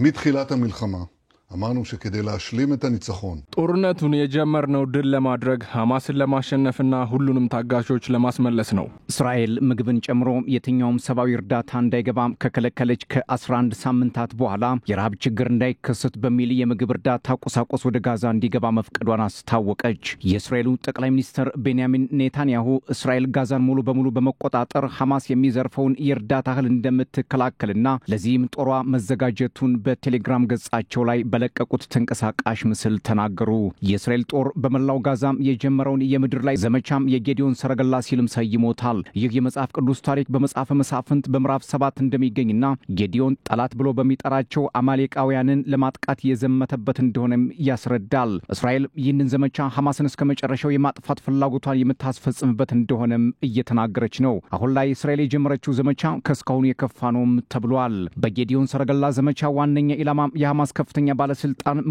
מתחילת המלחמה אמרנו שכדי להשלים את הניצחון ጦርነቱን የጀመርነው ድል ለማድረግ ሐማስን ለማሸነፍና ሁሉንም ታጋቾች ለማስመለስ ነው። እስራኤል ምግብን ጨምሮ የትኛውም ሰብአዊ እርዳታ እንዳይገባ ከከለከለች ከ11 ሳምንታት በኋላ የረሃብ ችግር እንዳይከሰት በሚል የምግብ እርዳታ ቁሳቁስ ወደ ጋዛ እንዲገባ መፍቀዷን አስታወቀች። የእስራኤሉ ጠቅላይ ሚኒስትር ቤንያሚን ኔታንያሁ እስራኤል ጋዛን ሙሉ በሙሉ በመቆጣጠር ሐማስ የሚዘርፈውን የእርዳታ እህል እንደምትከላከልና ለዚህም ጦሯ መዘጋጀቱን በቴሌግራም ገጻቸው ላይ ለቀቁት ተንቀሳቃሽ ምስል ተናገሩ። የእስራኤል ጦር በመላው ጋዛም የጀመረውን የምድር ላይ ዘመቻም የጌዲዮን ሰረገላ ሲልም ሰይሞታል። ይህ የመጽሐፍ ቅዱስ ታሪክ በመጽሐፈ መሳፍንት በምዕራፍ 7 እንደሚገኝና ጌዲዮን ጠላት ብሎ በሚጠራቸው አማሌቃውያንን ለማጥቃት የዘመተበት እንደሆነም ያስረዳል። እስራኤል ይህንን ዘመቻ ሐማስን እስከ መጨረሻው የማጥፋት ፍላጎቷን የምታስፈጽምበት እንደሆነም እየተናገረች ነው። አሁን ላይ እስራኤል የጀመረችው ዘመቻ ከስካሁን የከፋ ነውም ተብሏል። በጌዲዮን ሰረገላ ዘመቻ ዋነኛ ኢላማ የሐማስ ከፍተኛ ባለስልጣን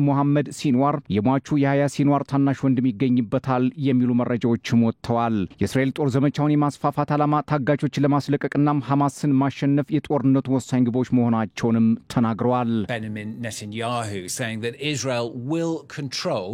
ሙሐመድ ሲንዋር የሟቹ የሃያ ሲንዋር ታናሽ ወንድም ይገኝበታል የሚሉ መረጃዎችም ወጥተዋል። የእስራኤል ጦር ዘመቻውን የማስፋፋት ዓላማ ታጋቾችን ለማስለቀቅና ሐማስን ማሸነፍ የጦርነቱ ወሳኝ ግቦች መሆናቸውንም ተናግረዋል። Benjamin Netanyahu saying that Israel will control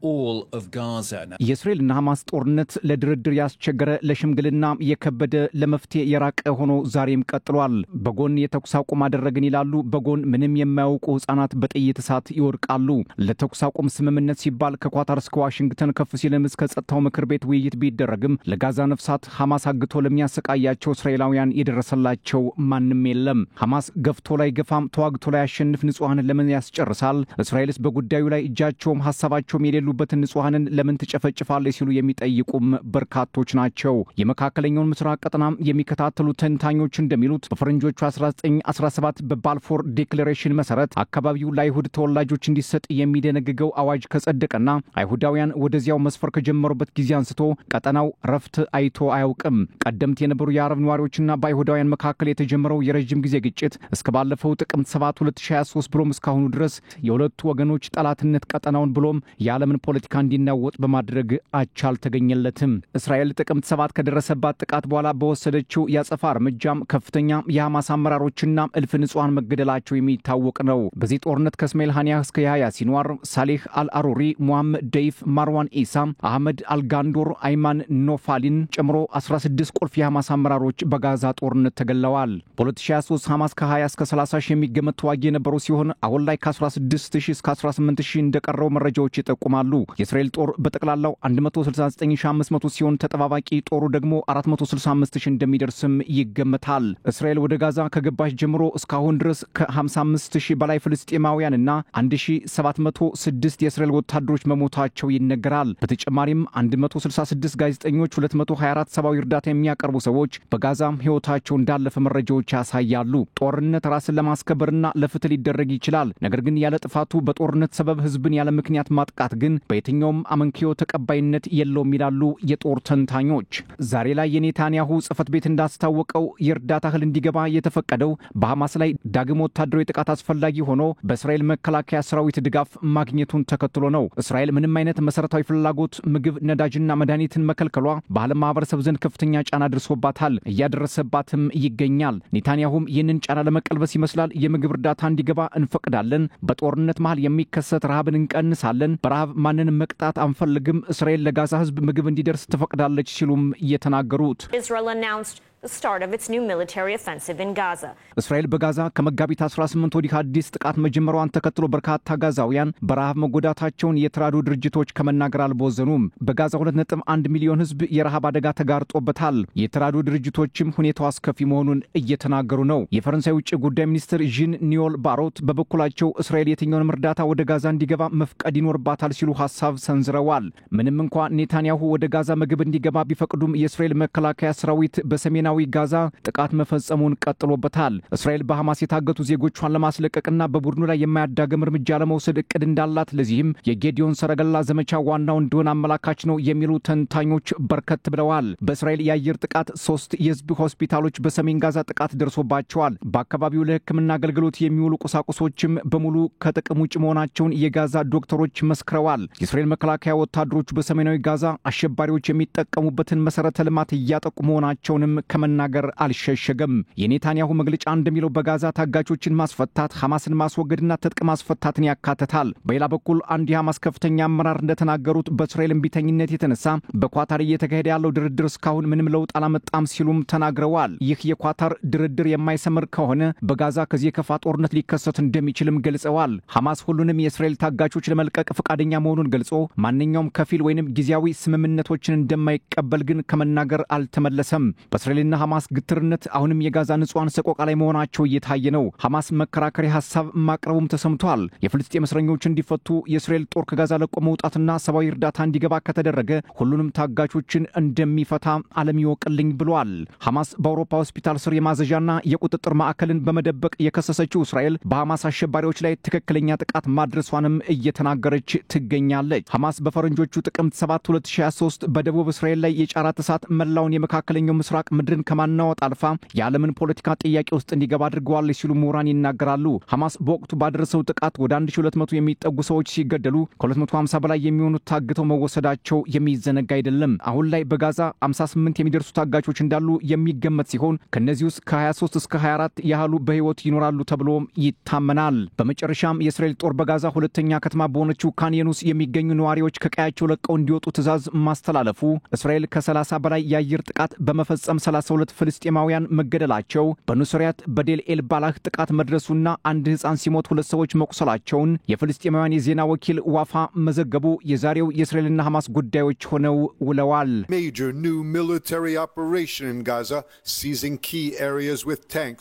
all of Gaza. የእስራኤልና ሐማስ ጦርነት ለድርድር ያስቸገረ ለሽምግልና የከበደ ለመፍትሄ የራቀ ሆኖ ዛሬም ቀጥሏል። በጎን የተኩስ አቁም አደረግን ይላሉ፣ በጎን ምንም የማያውቁ ሕፃናት በጥይት እሳት ይወድቃሉ። ለተኩስ አቁም ስምምነት ሲባል ከኳታር እስከ ዋሽንግተን ከፍ ሲልም እስከ ጸጥታው ምክር ቤት ውይይት ቢደረግም ለጋዛ ነፍሳት ሐማስ አግቶ ለሚያሰቃያቸው እስራኤላውያን የደረሰላቸው ማንም የለም። ሐማስ ገፍቶ ላይ ገፋም ተዋግቶ ላይ ያሸንፍ ንጹሃንን ለምን ያስጨርሳል? እስራኤልስ በጉዳዩ ላይ እጃቸውም ሐሳባቸውም የሌሉበትን ንጹሃንን ለምን ትጨፈጭፋለች ሲሉ የሚጠይቁም በርካቶች ናቸው። የመካከለኛውን ምስራቅ ቀጠና የሚከታተሉ ተንታኞች እንደሚሉት በፈረንጆቹ 1917 በባልፎር ዲክሌሬሽን መሰረት አካባቢው ለአይሁድ ተወላጆች እንዲሰጥ የሚደነግገው አዋጅ ከጸደቀና አይሁዳውያን ወደዚያው መስፈር ከጀመሩበት ጊዜ አንስቶ ቀጠናው ረፍት አይቶ አያውቅም። ቀደምት የነበሩ የአረብ ነዋሪዎችና በአይሁዳውያን መካከል የተጀመረው የረጅም ጊዜ ግጭት እስከ ባለፈው ጥቅምት 7 2023 ብሎም እስካሁኑ ድረስ የሁለቱ ወገኖች ጠላትነት ቀጠናውን ብሎም የዓለምን ፖለቲካ እንዲናወጥ በማድረግ አቻል ተገኘለትም። እስራኤል ጥቅምት 7 ከደረሰባት ጥቃት በኋላ በወሰደችው ያጸፋ እርምጃም ከፍተኛ የሐማስ አመራሮችና እልፍ ንጹሃን መገደላቸው የሚታወቅ ነው። በዚህ ጦርነት ከእስማኤል ሃኒያ እስከ ያህያ ሲንዋር፣ ሳሌህ አልአሩሪ፣ ሙሐመድ ደይፍ፣ ማርዋን ኢሳ፣ አህመድ አልጋንዶር፣ አይማን ኖፋሊን ጨምሮ 16 ቁልፍ የሐማስ አመራሮች በጋዛ ጦርነት ተገለዋል። በ2023 ሐማስ ከ20 እስከ 30 ሺህ የሚገመት ተዋጊ የነበሩ ሲሆን አሁን ላይ ከ16000 እስከ 18000 እንደቀረው መረጃዎች ይጠቁማሉ። የእስራኤል ጦር በጠቅላላው 169500 ሲሆን ተጠባባቂ ጦሩ ደግሞ 465000 እንደሚደርስም ይገመታል። እስራኤል ወደ ጋዛ ከገባች ጀምሮ እስካሁን ድረስ ከ55000 በላይ ፍልስጤማውያንና 1706 የእስራኤል ወታደሮች መሞታቸው ይነገራል። በተጨማሪም 166 ጋዜጠኞች፣ 224 ሰብአዊ እርዳታ የሚያቀርቡ ሰዎች በጋዛም ሕይወታቸው እንዳለፈ መረጃዎች ያሳያሉ። ጦርነት ራስን ለማስከበርና ለፍትህ ሊደረግ ይችላል። ነገር ግን ያለ ጥፋቱ በጦርነት ሰበብ ህዝብን ያለ ምክንያት ማጥቃት ግን በየትኛውም አመንኪዮ ተቀባይነት የለውም ይላሉ የጦር ተንታኞች። ዛሬ ላይ የኔታንያሁ ጽሕፈት ቤት እንዳስታወቀው የእርዳታ እህል እንዲገባ የተፈቀደው በሐማስ ላይ ዳግም ወታደራዊ ጥቃት አስፈላጊ ሆኖ በእስራኤል መከላከያ ሰራዊት ድጋፍ ማግኘቱን ተከትሎ ነው። እስራኤል ምንም አይነት መሰረታዊ ፍላጎት ምግብ፣ ነዳጅና መድኃኒትን መከልከሏ በዓለም ማህበረሰብ ዘንድ ከፍተኛ ጫና ደርሶባታል፣ እያደረሰባትም ይገኛል። ኔታንያሁም ይህንን ጫና ለመቀልበስ ይመስላል የምግብ እርዳታ እንዲገባ እንፈቅዳለን፣ በጦርነት መሃል የሚከሰት ረሃብን እንቀንሳለን፣ በረሃብ ማንንም መቅጣት አንፈልግም፣ እስራኤል ለጋዛ ህዝብ ምግብ እንዲደርስ ትፈቅዳለች ሲሉም እየተናገሩት Israel announced the start of its new military offensive in Gaza. እስራኤል በጋዛ ከመጋቢት 18 ወዲህ አዲስ ጥቃት መጀመሯን ተከትሎ በርካታ ጋዛውያን በረሃብ መጎዳታቸውን የተራድኦ ድርጅቶች ከመናገር አልቦዘኑም። በጋዛ 2.1 ሚሊዮን ህዝብ የረሃብ አደጋ ተጋርጦበታል። የተራድኦ ድርጅቶችም ሁኔታው አስከፊ መሆኑን እየተናገሩ ነው። የፈረንሳይ ውጭ ጉዳይ ሚኒስትር ዣን ኒዮል ባሮት በበኩላቸው እስራኤል የትኛውንም እርዳታ ወደ ጋዛ እንዲገባ መፍቀድ ይኖርባታል ሲሉ ሐሳብ ሰንዝረዋል። ምንም እንኳን ኔታንያሁ ወደ ጋዛ ምግብ እንዲገባ ቢፈቅዱም የእስራኤል መከላከያ ሰራዊት በሰሜናዊ ጋዛ ጥቃት መፈጸሙን ቀጥሎበታል። እስራኤል በሐማስ የታገቱ ዜጎቿን ለማስለቀቅና በቡድኑ ላይ የማያዳግም እርምጃ ለመውሰድ እቅድ እንዳላት ለዚህም የጌዲዮን ሰረገላ ዘመቻ ዋናው እንደሆነ አመላካች ነው የሚሉ ተንታኞች በርከት ብለዋል። በእስራኤል የአየር ጥቃት 3 የህዝብ ሆስፒታሎች በሰሜን ጋዛ ጥቃት ደርሶባቸዋል። በአካባቢው ለሕክምና አገልግሎት የሚውሉ ቁሳቁሶችም በሙሉ ከጥቅም ውጭ መሆናቸውን የጋዛ ዶክተሮች መስክረዋል። የእስራኤል መከላከያ ወታደሮች በሰሜናዊ ጋዛ አሸባሪዎች የሚጠቀሙበትን መሰረተ ልማት እያጠቁ መሆናቸውንም ከመናገር አልሸሸገም። የኔታንያሁ መግለጫ እንደሚለው በጋዛ ታጋቾችን ማስፈታት ሐማስን ማስወገድና ትጥቅ ማስፈታትን ያካትታል። በሌላ በኩል አንድ የሐማስ ከፍተኛ አመራር እንደተናገሩት በእስራኤል እምቢተኝነት የተነሳ በኳታር እየተካሄደ ያለው ድርድር እስካሁን ምንም ለውጥ አላመጣም ሲሉም ተናግረዋል። ይህ የኳታር ድርድር የማይሰምር ከሆነ በጋዛ ከዚህ የከፋ ጦርነት ሊከሰት እንደሚችልም ገልጸዋል። ሐማስ ሁሉንም የእስራኤል ታጋቾች ለመልቀቅ ፈቃደኛ መሆኑን ገልጾ ማንኛውም ከፊል ወይንም ጊዜያዊ ስምምነቶችን እንደማይቀበል ግን ከመናገር አልተመለሰም። በእስራኤልና ሐማስ ግትርነት አሁንም የጋዛ ንጹሃን ሰቆቃ ላይ መሆናቸው እየታየ ነው። ሐማስ መከራከሪያ ሐሳብ ማቅረቡም ተሰምቷል። የፍልስጤም እስረኞች እንዲፈቱ፣ የእስራኤል ጦር ከጋዛ ለቆ መውጣትና ሰብአዊ እርዳታ እንዲገባ ከተደረገ ሁሉንም ታጋቾችን እንደሚፈታ ዓለም ይወቅልኝ ብሏል። ሐማስ በአውሮፓ ሆስፒታል ስር የማዘዣና የቁጥጥር ማዕከልን በመደበቅ የከሰሰችው እስራኤል በሐማስ አሸባሪዎች ላይ ትክክለኛ ጥቃት ማድረሷንም እየተናገረች ትገኛለች። ሐማስ በፈረንጆቹ ጥቅምት 7 2023 በደቡብ እስራኤል ላይ የጫራት እሳት መላውን የመካከለኛው ምስራቅ ምድርን ከማናወጥ አልፋ የዓለምን ፖለቲካ ጥያቄ ውስጥ እንዲገባ አድርገዋል ሲሉ ምሁራን ይናገራሉ። ሐማስ በወቅቱ ባደረሰው ጥቃት ወደ 1200 የሚጠጉ ሰዎች ሲገደሉ ከ250 በላይ የሚሆኑት ታግተው መወሰዳቸው የሚዘነጋ አይደለም። አሁን ላይ በጋዛ 58 የሚደርሱ ታጋቾች እንዳሉ የሚገመት ሲሆን ከነዚህ ውስጥ ከ23 እስከ 24 ያህሉ በህይወት ይኖራሉ ተብሎ ይታመናል። በመጨረሻም የእስራኤል ጦር በጋዛ ሁለተኛ ከተማ በሆነችው ካን ዩኒስ የሚገኙ ነዋሪዎች ከቀያቸው ለቀው እንዲወጡ ትዕዛዝ ማስተላለፉ እስራኤል ከ30 በላይ የአየር ጥቃት በመፈጸም 32 ፍልስጤማውያን መገደላቸው፣ በኑስሪያት በዴል ኤል ባላህ ጥቃት መድረሱና አንድ ሕፃን ሲሞት 2 ሰዎች መቁሰላቸውን የፍልስጤማውያን የዜና ወኪል ዋፋ መዘገቡ የዛሬው የእስራኤልና ሐማስ ጉዳዮች ሆነው ውለዋል። Major new military operation in Gaza, seizing key areas with tanks.